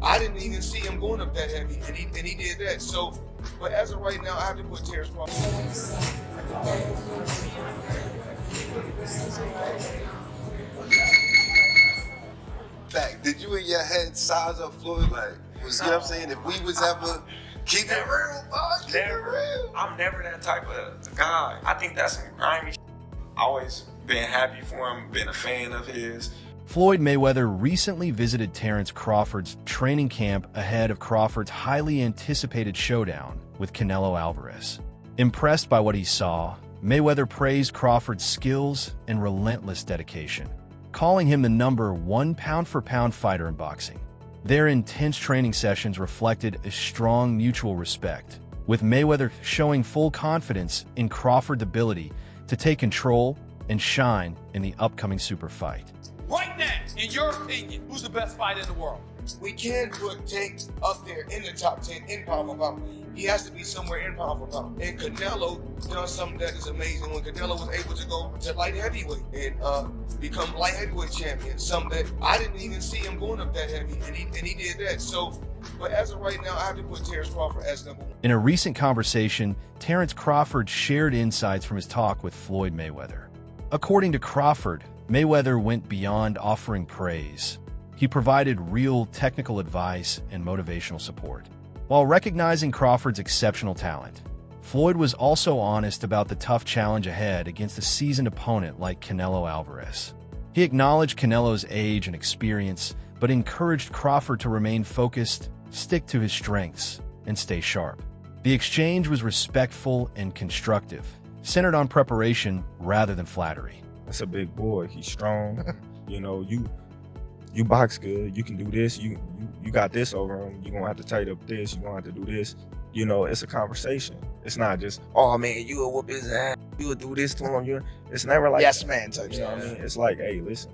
I didn't even see him going up that heavy, and he did that. So, but as of right now, I have to put Terence Crawford. Fact, did you in your head size up Floyd? Like, you know what I'm saying? If we was ever keep it real, keep it real. I'm never that type of guy. I think that's some grimy shit. Always been happy for him, been a fan of his. Floyd Mayweather recently visited Terence Crawford's training camp ahead of Crawford's highly anticipated showdown with Canelo Alvarez. Impressed by what he saw, Mayweather praised Crawford's skills and relentless dedication, calling him the #1 pound-for-pound fighter in boxing. Their intense training sessions reflected a strong mutual respect, with Mayweather showing full confidence in Crawford's ability to take control and shine in the upcoming super fight. Right now, in your opinion, who's the best fighter in the world? We can put Tank up there in the top 10 in pound for pound. He has to be somewhere in pound for pound. And Canelo done something that is amazing when Canelo was able to go to light heavyweight and become light heavyweight champion. Something that I didn't even see him going up that heavy, and he did that. So, but as of right now, I have to put Terence Crawford as #1. In a recent conversation, Terence Crawford shared insights from his talk with Floyd Mayweather. According to Crawford, Mayweather went beyond offering praise. He provided real technical advice and motivational support. While recognizing Crawford's exceptional talent, Floyd was also honest about the tough challenge ahead against a seasoned opponent like Canelo Alvarez. He acknowledged Canelo's age and experience, but encouraged Crawford to remain focused, stick to his strengths, and stay sharp. The exchange was respectful and constructive, centered on preparation rather than flattery. That's a big boy. He's strong. You know, you box good. You can do this. You got this over him. You're going to have to tight up this. You're going to have to do this. You know, it's a conversation. It's not just, oh, man, you will whoop his ass. You will do this to him. It's never like yes, man type You know stuff. what I mean? It's like, hey, listen,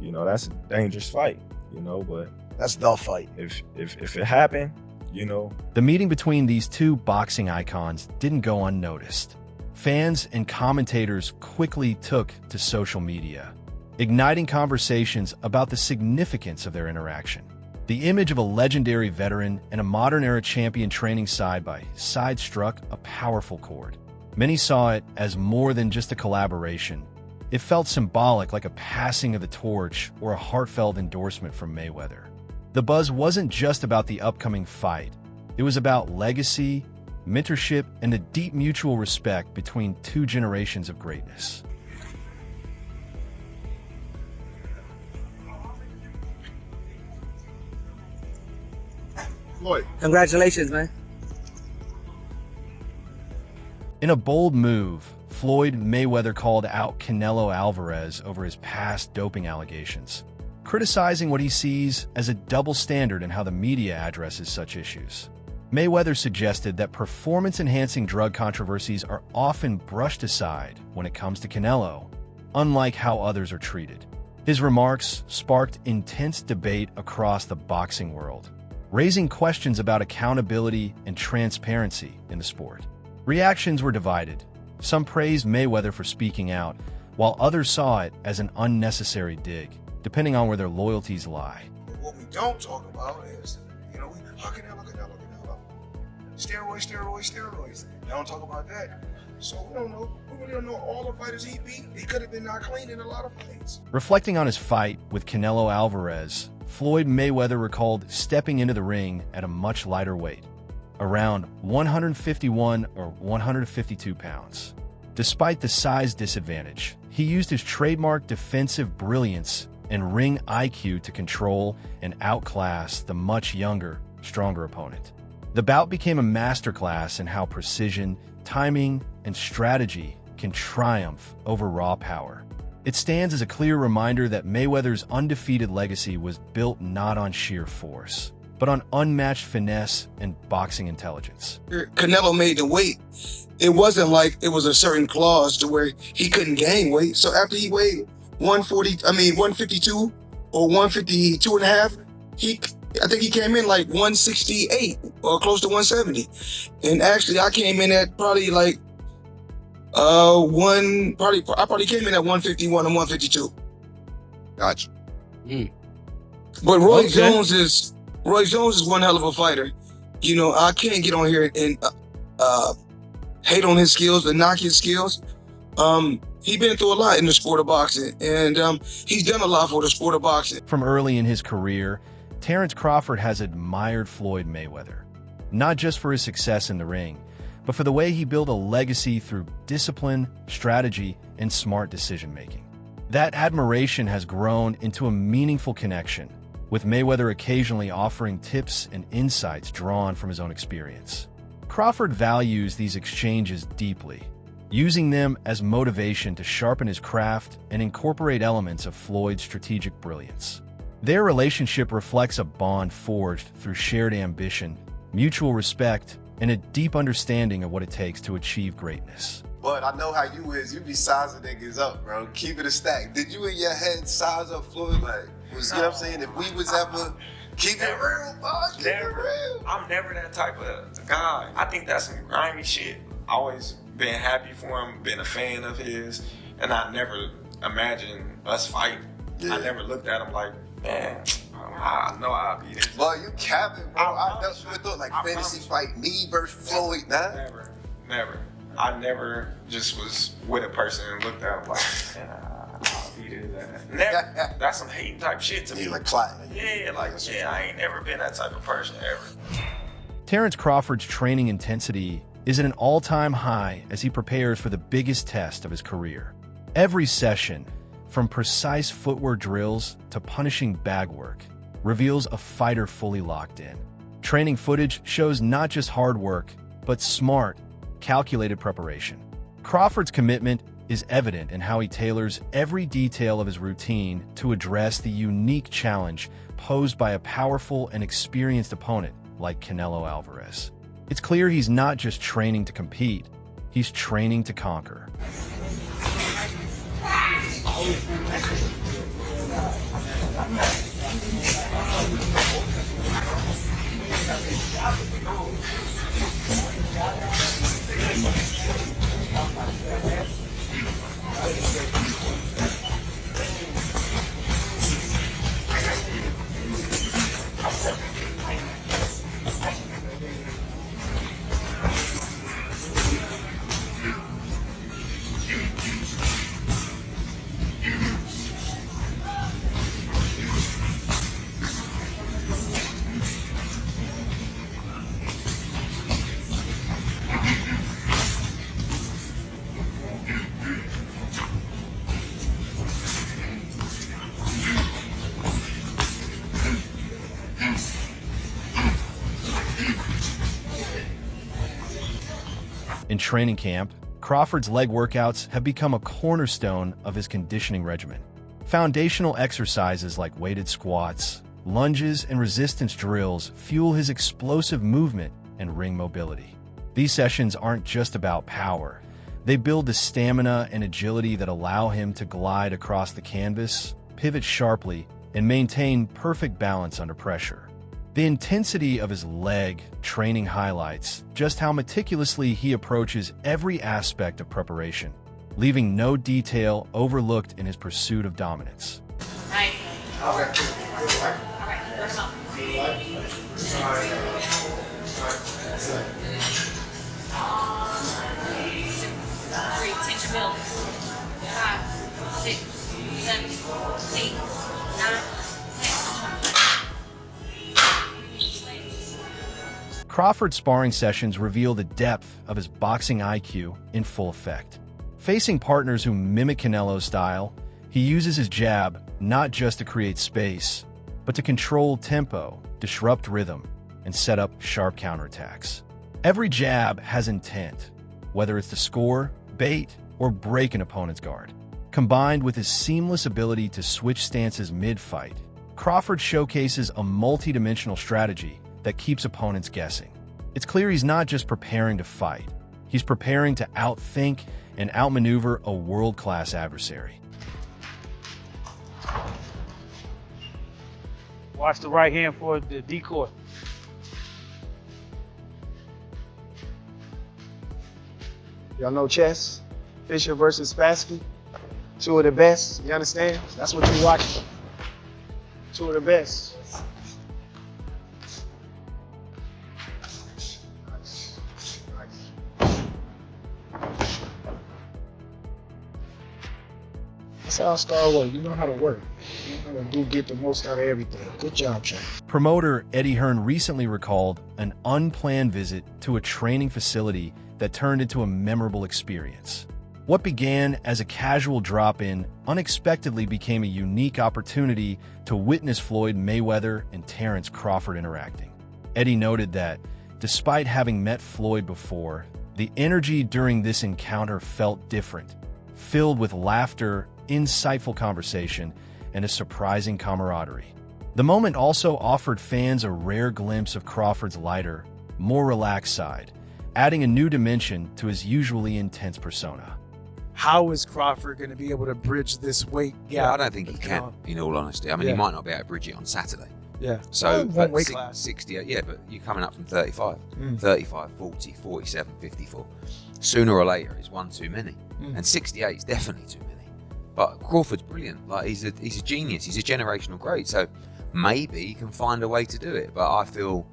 you know, that's a dangerous fight, you know, but that's the fight. If it happened, you know. The meeting between these two boxing icons didn't go unnoticed. Fans and commentators quickly took to social media, igniting conversations about the significance of their interaction. The image of a legendary veteran and a modern-era champion training side by side struck a powerful chord. Many saw it as more than just a collaboration. It felt symbolic, like a passing of the torch or a heartfelt endorsement from Mayweather. The buzz wasn't just about the upcoming fight. It was about legacy, mentorship, and the deep mutual respect between two generations of greatness. Floyd. Congratulations, man. In a bold move, Floyd Mayweather called out Canelo Alvarez over his past doping allegations, criticizing what he sees as a double standard in how the media addresses such issues. Mayweather suggested that performance-enhancing drug controversies are often brushed aside when it comes to Canelo, unlike how others are treated. His remarks sparked intense debate across the boxing world, raising questions about accountability and transparency in the sport. Reactions were divided. Some praised Mayweather for speaking out, while others saw it as an unnecessary dig, depending on where their loyalties lie. But what we don't talk about is, you know, Canelo. Steroids. They don't talk about that. So we don't know. We really don't know all the fighters he beat. He could have been not clean in a lot of fights. Reflecting on his fight with Canelo Alvarez, Floyd Mayweather recalled stepping into the ring at a much lighter weight, around 151 or 152 pounds. Despite the size disadvantage, he used his trademark defensive brilliance and ring IQ to control and outclass the much younger, stronger opponent. The bout became a masterclass in how precision, timing, and strategy can triumph over raw power. It stands as a clear reminder that Mayweather's undefeated legacy was built not on sheer force, but on unmatched finesse and boxing intelligence. Canelo made the weight. It wasn't like it was a certain clause to where he couldn't gain weight. So after he weighed 152 or 152 and a half, I think he came in like 168 or close to 170. And actually I came in at probably like I probably came in at 151 and 152. Gotcha. But Roy Jones is Roy Jones is one hell of a fighter. You know, I can't get on here and hate on his skills and knock his skills. He's been through a lot in the sport of boxing, and he's done a lot for the sport of boxing. From early in his career, Terence Crawford has admired Floyd Mayweather, not just for his success in the ring, but for the way he built a legacy through discipline, strategy, and smart decision-making. That admiration has grown into a meaningful connection, with Mayweather occasionally offering tips and insights drawn from his own experience. Crawford values these exchanges deeply, using them as motivation to sharpen his craft and incorporate elements of Floyd's strategic brilliance. Their relationship reflects a bond forged through shared ambition, mutual respect, and a deep understanding of what it takes to achieve greatness. But I know how you is. You be sizing niggas up, bro. Keep it a stack. Did you in your head size up Floyd? Like, you know what I'm saying? If we was ever keep it real, boss, keep it real. I'm never that type of guy. I think that's some grimy shit. Always been happy for him, been a fan of his, and I never imagined us fighting. Yeah. I never looked at him like, man, I know I'll be this. Well, you capping, bro. I never thought like fantasy fight me versus Floyd, nah. Never. I never just was with a person and looked at him like, I'll be this. Never. That's some hating type shit to me. Like plotting. I ain't never been that type of person ever. Terence Crawford's training intensity is at an all-time high as he prepares for the biggest test of his career. Every session, from precise footwork drills to punishing bag work, reveals a fighter fully locked in. Training footage shows not just hard work, but smart, calculated preparation. Crawford's commitment is evident in how he tailors every detail of his routine to address the unique challenge posed by a powerful and experienced opponent like Canelo Alvarez. It's clear he's not just training to compete, he's training to conquer. In training camp, Crawford's leg workouts have become a cornerstone of his conditioning regimen. Foundational exercises like weighted squats, lunges, and resistance drills fuel his explosive movement and ring mobility. These sessions aren't just about power. They build the stamina and agility that allow him to glide across the canvas, pivot sharply, and maintain perfect balance under pressure. The intensity of his leg training highlights just how meticulously he approaches every aspect of preparation, leaving no detail overlooked in his pursuit of dominance. Nice. Okay. First up. 3, tension build. 5, 6, 7, 8, 9, 10. Crawford's sparring sessions reveal the depth of his boxing IQ in full effect. Facing partners who mimic Canelo's style, he uses his jab not just to create space, but to control tempo, disrupt rhythm, and set up sharp counterattacks. Every jab has intent, whether it's to score, bait, or break an opponent's guard. Combined with his seamless ability to switch stances mid-fight, Crawford showcases a multi-dimensional strategy that keeps opponents guessing. It's clear he's not just preparing to fight, he's preparing to outthink and outmaneuver a world-class adversary. Watch the right hand for the decoy. Y'all know chess? Fisher versus Spassky? Two of the best, you understand? That's what you're watching. Two of the best. That's how Star work. You know how to work. You know how to get the most out of everything. Good job, Chad. Promoter Eddie Hearn recently recalled an unplanned visit to a training facility that turned into a memorable experience. What began as a casual drop-in unexpectedly became a unique opportunity to witness Floyd Mayweather and Terence Crawford interacting. Eddie noted that, despite having met Floyd before, the energy during this encounter felt different, filled with laughter, insightful conversation, and a surprising camaraderie. The moment also offered fans a rare glimpse of Crawford's lighter, more relaxed side, adding a new dimension to his usually intense persona. How is Crawford going to be able to bridge this weight gap? Yeah, I don't think he can, in all honesty. I mean, he might not be able to bridge it on Saturday. Yeah. So, one weight class. 68, yeah, but you're coming up from 35. 35, 40, 47, 54. Sooner or later, it's one too many. And 68 is definitely too many. But Crawford's brilliant. Like, he's a genius. He's a generational great. So maybe he can find a way to do it. But I feel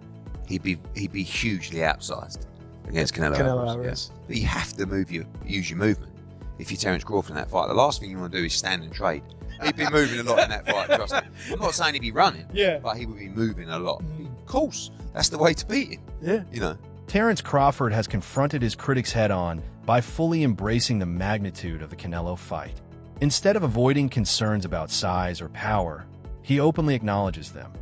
he'd be hugely outsized against Canelo Alvarez. Yeah. But you have to use your movement if you're Terence Crawford in that fight. The last thing you want to do is stand and trade. He'd be moving a lot in that fight, trust me. I'm not saying he'd be running, but he would be moving a lot. Of course, that's the way to beat him. Yeah. You know. Terence Crawford has confronted his critics head-on by fully embracing the magnitude of the Canelo fight. Instead of avoiding concerns about size or power, he openly acknowledges them,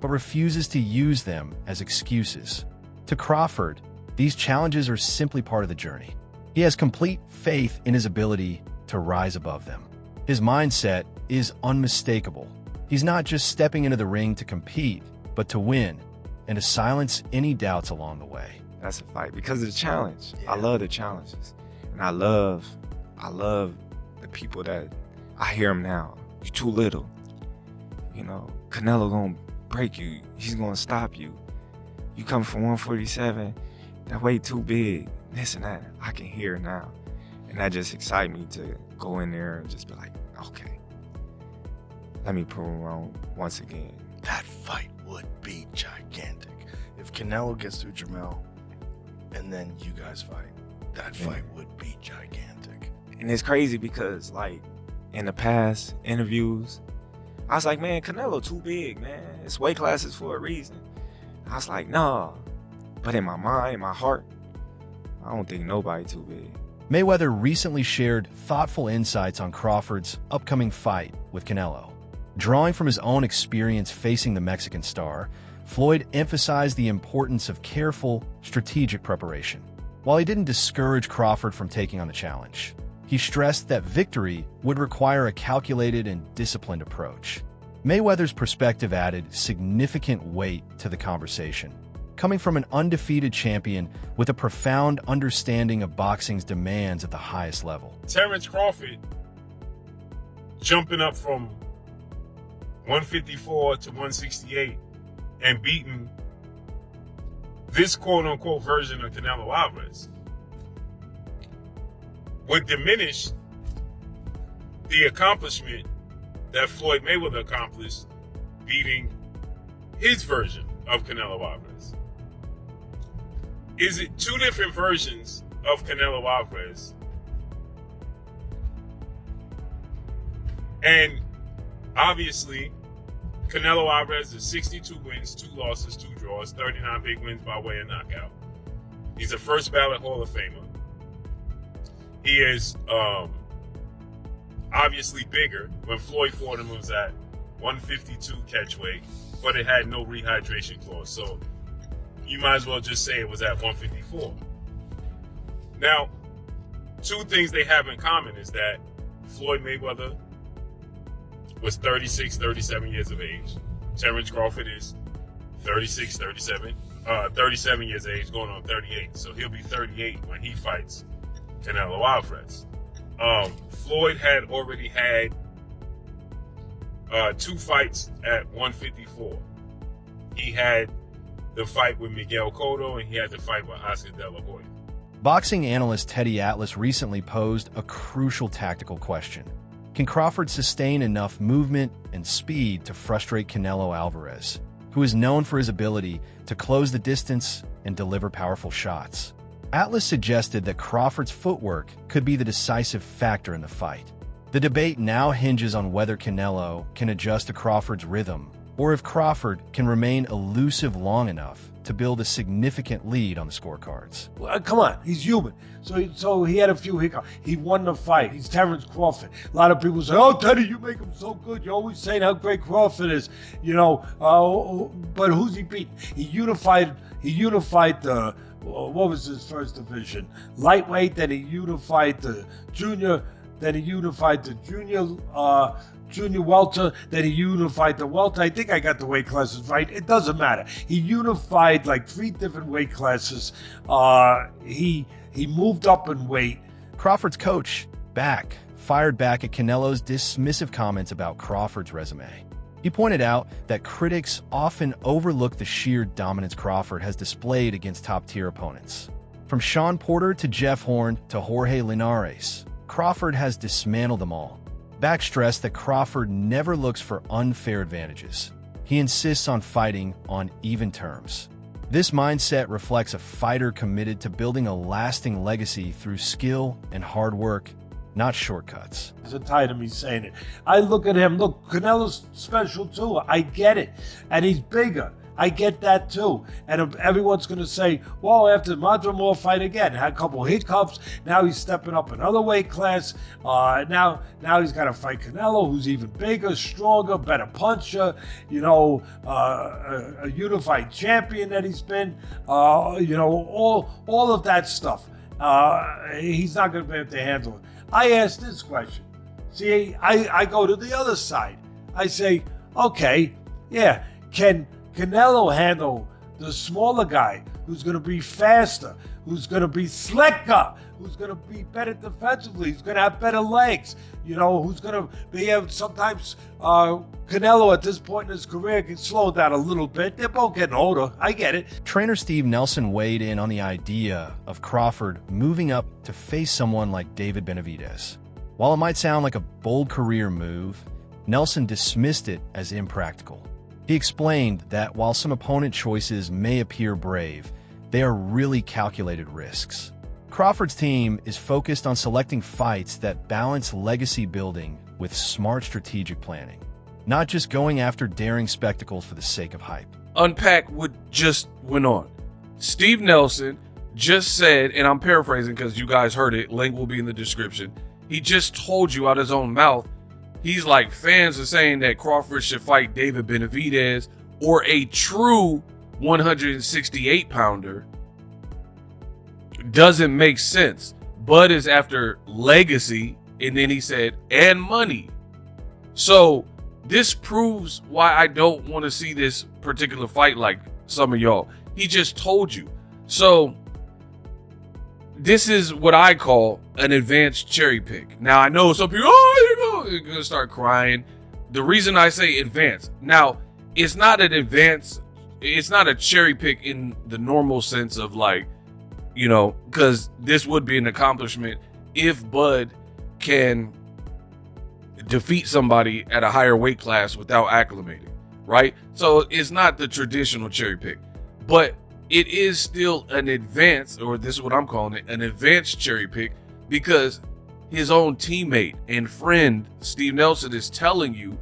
but refuses to use them as excuses. To Crawford, these challenges are simply part of the journey. He has complete faith in his ability to rise above them. His mindset is unmistakable. He's not just stepping into the ring to compete, but to win, and to silence any doubts along the way. That's a fight because of the challenge. Yeah. I love the challenges. And I love the people that I hear them now. You're too little. You know, Canelo gonna break you. He's gonna stop you. You come from 147, that weight too big, this and that. I can hear it now. And that just excites me to go in there and just be like, okay, let me prove him wrong once again. That fight would be gigantic. If Canelo gets through Jamel and then you guys fight, that fight would be gigantic. And it's crazy because, like, in the past interviews, I was like, man, Canelo too big, man. It's weight classes for a reason. I was like, nah. But in my mind, in my heart, I don't think nobody too big. Mayweather recently shared thoughtful insights on Crawford's upcoming fight with Canelo. Drawing from his own experience facing the Mexican star, Floyd emphasized the importance of careful, strategic preparation. While he didn't discourage Crawford from taking on the challenge, he stressed that victory would require a calculated and disciplined approach. Mayweather's perspective added significant weight to the conversation, coming from an undefeated champion with a profound understanding of boxing's demands at the highest level. Terence Crawford jumping up from 154 to 168 and beating this quote-unquote version of Canelo Alvarez would diminish the accomplishment that Floyd Mayweather accomplished beating his version of Canelo Alvarez. Is it two different versions of Canelo Alvarez? And obviously, Canelo Alvarez is 62 wins, 2 losses, 2 draws, 39 big wins by way of knockout. He's a first ballot Hall of Famer. He is obviously bigger. When Floyd fought him, it was at 152 catch weight, but it had no rehydration clause. So you might as well just say it was at 154. Now, two things they have in common is that Floyd Mayweather was 36, 37 years of age. Terence Crawford is 36, 37 years of age, going on 38. So he'll be 38 when he fights Canelo Alvarez. Floyd had already had 2 fights at 154. He had the fight with Miguel Cotto, and he had the fight with Oscar De La Hoya. Boxing analyst Teddy Atlas recently posed a crucial tactical question. Can Crawford sustain enough movement and speed to frustrate Canelo Alvarez, who is known for his ability to close the distance and deliver powerful shots? Atlas suggested that Crawford's footwork could be the decisive factor in the fight. The debate now hinges on whether Canelo can adjust to Crawford's rhythm, or if Crawford can remain elusive long enough to build a significant lead on the scorecards. Well, come on, he's human. So he had a few hiccups. He won the fight. He's Terence Crawford. A lot of people say, "Oh, Teddy, you make him so good. You're always saying how great Crawford is." But who's he beating? He unified the what was his first division? Lightweight. Then he unified the junior. Then he unified the junior welter, then he unified the welter. I think I got the weight classes right. It doesn't matter. He unified like 3 different weight classes. He moved up in weight. Crawford's coach, fired back at Canelo's dismissive comments about Crawford's resume. He pointed out that critics often overlook the sheer dominance Crawford has displayed against top-tier opponents. From Sean Porter to Jeff Horn to Jorge Linares, Crawford has dismantled them all. Back stressed that Crawford never looks for unfair advantages. He insists on fighting on even terms. This mindset reflects a fighter committed to building a lasting legacy through skill and hard work, not shortcuts. I'm tired of me saying it. I look at him. Look, Canelo's special too. I get it. And he's bigger. I get that too. And everyone's going to say, well, after the Madrimore fight again, had a couple hiccups. Now he's stepping up another weight class. Now he's got to fight Canelo, who's even bigger, stronger, better puncher. A unified champion that he's been. All of that stuff. He's not going to be able to handle it. I asked this question. See, I go to the other side. I say, okay, yeah, can Canelo handle the smaller guy who's going to be faster, who's going to be slicker, who's going to be better defensively, who's going to have better legs, who's going to be able sometimes Canelo at this point in his career can slow down a little bit. They're both getting older. I get it. Trainer Steve Nelson weighed in on the idea of Crawford moving up to face someone like David Benavidez. While it might sound like a bold career move, Nelson dismissed it as impractical. He explained that while some opponent choices may appear brave, they are really calculated risks. Crawford's team is focused on selecting fights that balance legacy building with smart strategic planning, not just going after daring spectacles for the sake of hype. Unpack what just went on. Steve Nelson just said, and I'm paraphrasing because you guys heard it, link will be in the description. He just told you out of his own mouth, he's like, fans are saying that Crawford should fight David Benavidez or a true 168-pounder. Doesn't make sense. Bud is after legacy, and then he said, and money. So this proves why I don't want to see this particular fight like some of y'all. He just told you. So this is what I call an advanced cherry pick. Now, I know some people, you're going to start crying. The reason I say advanced, now, it's not an advanced, it's not a cherry pick in the normal sense of like, because this would be an accomplishment if Bud can defeat somebody at a higher weight class without acclimating, right? So it's not the traditional cherry pick, but it is still an advanced, or this is what I'm calling it, an advanced cherry pick, because his own teammate and friend, Steve Nelson, is telling you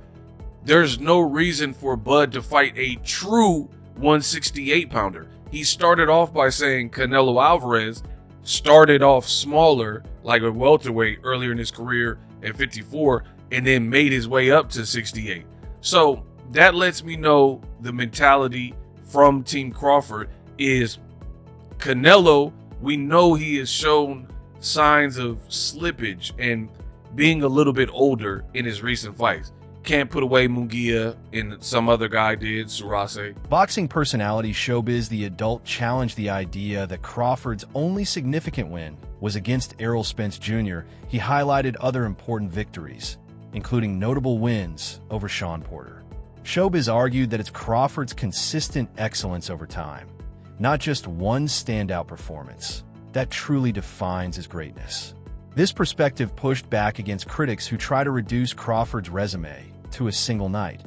there's no reason for Bud to fight a true 168-pounder. He started off by saying Canelo Alvarez started off smaller, like a welterweight earlier in his career at 54, and then made his way up to 68. So that lets me know the mentality from Team Crawford is Canelo, we know he has shown signs of slippage and being a little bit older in his recent fights. Can't put away Munguia, and some other guy did, Surase. Boxing personality Showbiz the Adult challenged the idea that Crawford's only significant win was against Errol Spence Jr. He highlighted other important victories, including notable wins over Sean Porter. Showbiz argued that it's Crawford's consistent excellence over time, not just one standout performance, that truly defines his greatness. This perspective pushed back against critics who try to reduce Crawford's resume to a single night,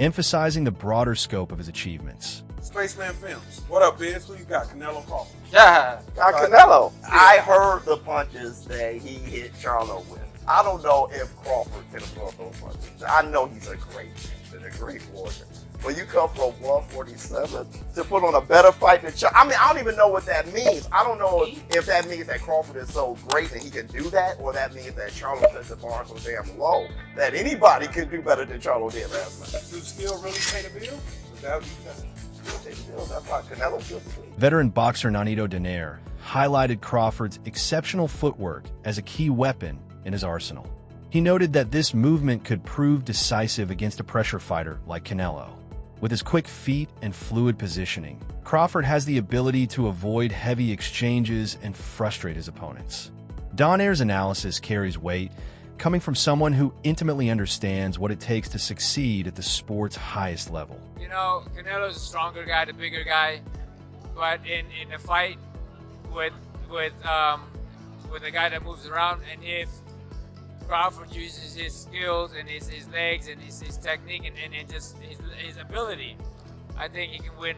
emphasizing the broader scope of his achievements. Spaceman Films. What up, Biz? Who you got? Canelo Crawford. Yeah, Canelo. I heard the punches that he hit Charlo with. I don't know if Crawford can absorb those punches. I know he's a great champion, a great warrior. When you come from 147 to put on a better fight than I mean, I don't even know what that means. I don't know if that means that Crawford is so great and he can do that, or that means that Charlo set the bar so damn low that anybody can do better than Charlo did last night. Do skill really pay the bill? Is that what you said? That's why Canelo feels the lead. Veteran boxer Nonito Donaire highlighted Crawford's exceptional footwork as a key weapon in his arsenal. He noted that this movement could prove decisive against a pressure fighter like Canelo. With his quick feet and fluid positioning, Crawford has the ability to avoid heavy exchanges and frustrate his opponents. Donaire's analysis carries weight, coming from someone who intimately understands what it takes to succeed at the sport's highest level. You know, Canelo's a stronger guy, the bigger guy, but in a fight with a guy that moves around, and if Crawford uses his skills and his legs and his technique and just his ability, I think he can win.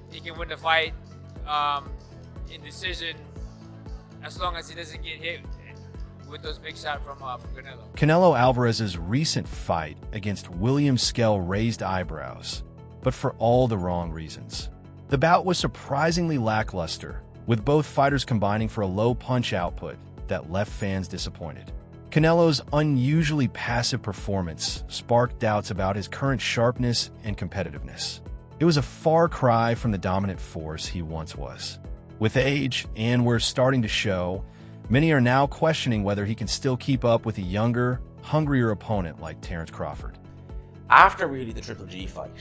He can win the fight in decision, as long as he doesn't get hit with those big shots from Canelo. Canelo Alvarez's recent fight against William Skell raised eyebrows, but for all the wrong reasons. The bout was surprisingly lackluster, with both fighters combining for a low punch output that left fans disappointed. Canelo's unusually passive performance sparked doubts about his current sharpness and competitiveness. It was a far cry from the dominant force he once was. With age, and we're starting to show, many are now questioning whether he can still keep up with a younger, hungrier opponent like Terence Crawford. After really the Triple G fight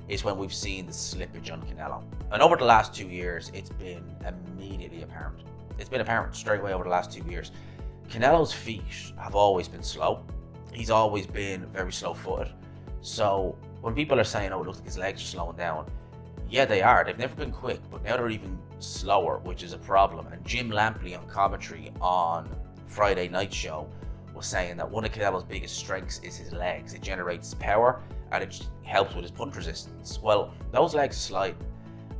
is when we've seen the slippage on Canelo. And over the last 2 years, it's been immediately apparent. It's been apparent straight away over the last 2 years. Canelo's feet have always been slow. He's always been very slow-footed. So when people are saying, oh, it looks like his legs are slowing down, yeah, they are. They've never been quick, but now they're even slower, which is a problem. And Jim Lampley on commentary on Friday Night Show was saying that one of Canelo's biggest strengths is his legs. It generates power and it helps with his punch resistance. Well, those legs are sliding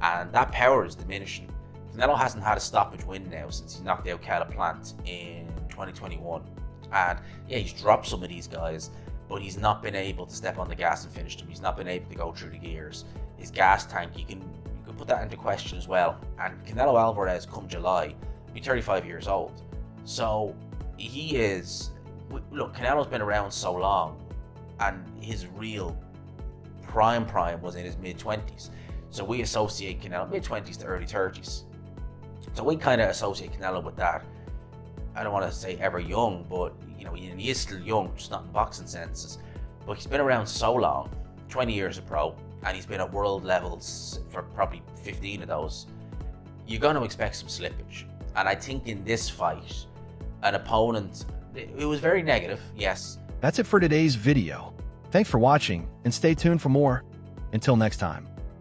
and that power is diminishing. Canelo hasn't had a stoppage win now since he knocked out Caleb Plant in 2021. And yeah, he's dropped some of these guys, but he's not been able to step on the gas and finish them. He's not been able to go through the gears. His gas tank, you can put that into question as well. And Canelo Alvarez, come July, will be 35 years old. So he is, look, Canelo's been around so long, and his real prime was in his mid-20s. So we associate Canelo mid-20s to early 30s. So we kind of associate Canelo with that. I don't want to say ever young, but you know, he is still young, just not in boxing senses. But he's been around so long, 20 years a pro, and he's been at world levels for probably 15 of those. You're going to expect some slippage. And I think in this fight, an opponent, it was very negative, yes. That's it for today's video. Thanks for watching, and stay tuned for more. Until next time.